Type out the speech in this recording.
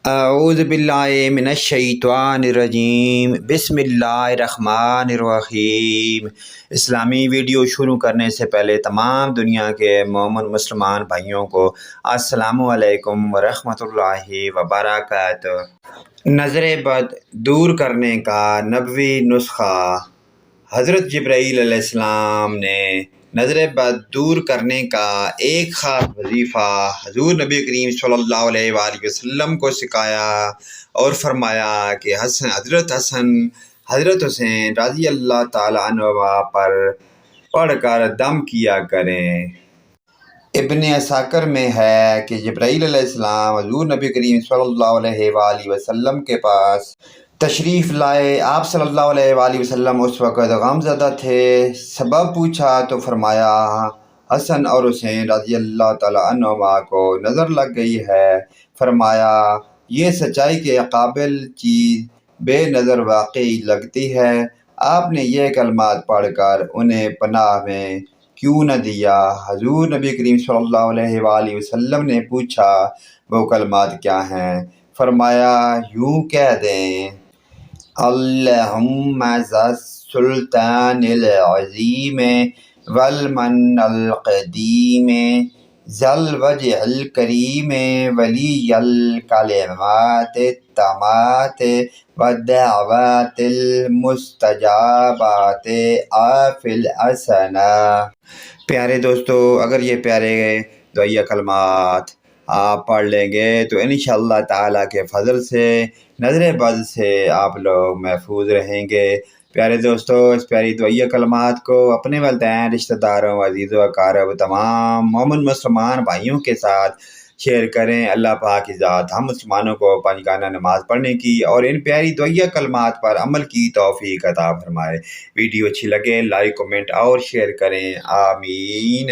اعوذ باللہ من الشیطان الرجیم بسم اللہ الرحمن الرحیم۔ اسلامی ویڈیو شروع کرنے سے پہلے تمام دنیا کے مومن مسلمان بھائیوں کو السلام علیکم ورحمۃ اللہ وبرکاتہ۔ نظر بد دور کرنے کا نبوی نسخہ۔ حضرت جبرائیل علیہ السلام نے نظر بد دور کرنے کا ایک خاص وظیفہ حضور نبی کریم صلی اللہ علیہ وآلہ وسلم کو سکھایا اور فرمایا کہ حضرت حسن حضرت حسین رضی اللہ تعالیٰ عنہ پر پڑھ کر دم کیا کریں۔ ابن عساکر میں ہے کہ جبرائیل علیہ السلام حضور نبی کریم صلی اللہ علیہ وآلہ وسلم کے پاس تشریف لائے۔ آپ صلی اللہ علیہ وآلہ وسلم اس وقت غم زدہ تھے۔ سبب پوچھا تو فرمایا حسن اور حسین رضی اللہ تعالیٰ عنہما کو نظر لگ گئی ہے۔ فرمایا یہ سچائی کے قابل چیز بے نظر واقعی لگتی ہے۔ آپ نے یہ کلمات پڑھ کر انہیں پناہ میں کیوں نہ دیا؟ حضور نبی کریم صلی اللہ علیہ وآلہ وسلم نے پوچھا وہ کلمات کیا ہیں؟ فرمایا یوں کہہ دیں اللہم ذا السلطان العظیم والمن القدیم ذا الوجہ الکریم ولی الکلمات التامات والدعوات المستجابات آف الحسنہ۔ پیارے دوستو، اگر یہ پیارے دعائیہ کلمات آپ پڑھ لیں گے تو انشاءاللہ تعالیٰ کے فضل سے نظر بد سے آپ لوگ محفوظ رہیں گے۔ پیارے دوستو، اس پیاری دعائیہ کلمات کو اپنے والدین، رشتہ داروں، عزیز و اقارب، تمام مومن مسلمان بھائیوں کے ساتھ شیئر کریں۔ اللہ پاک کی ذات ہم مسلمانوں کو پنجگانہ نماز پڑھنے کی اور ان پیاری دعائیہ کلمات پر عمل کی توفیق عطا فرمائے۔ ویڈیو اچھی لگے لائک، کمنٹ اور شیئر کریں۔ آمین۔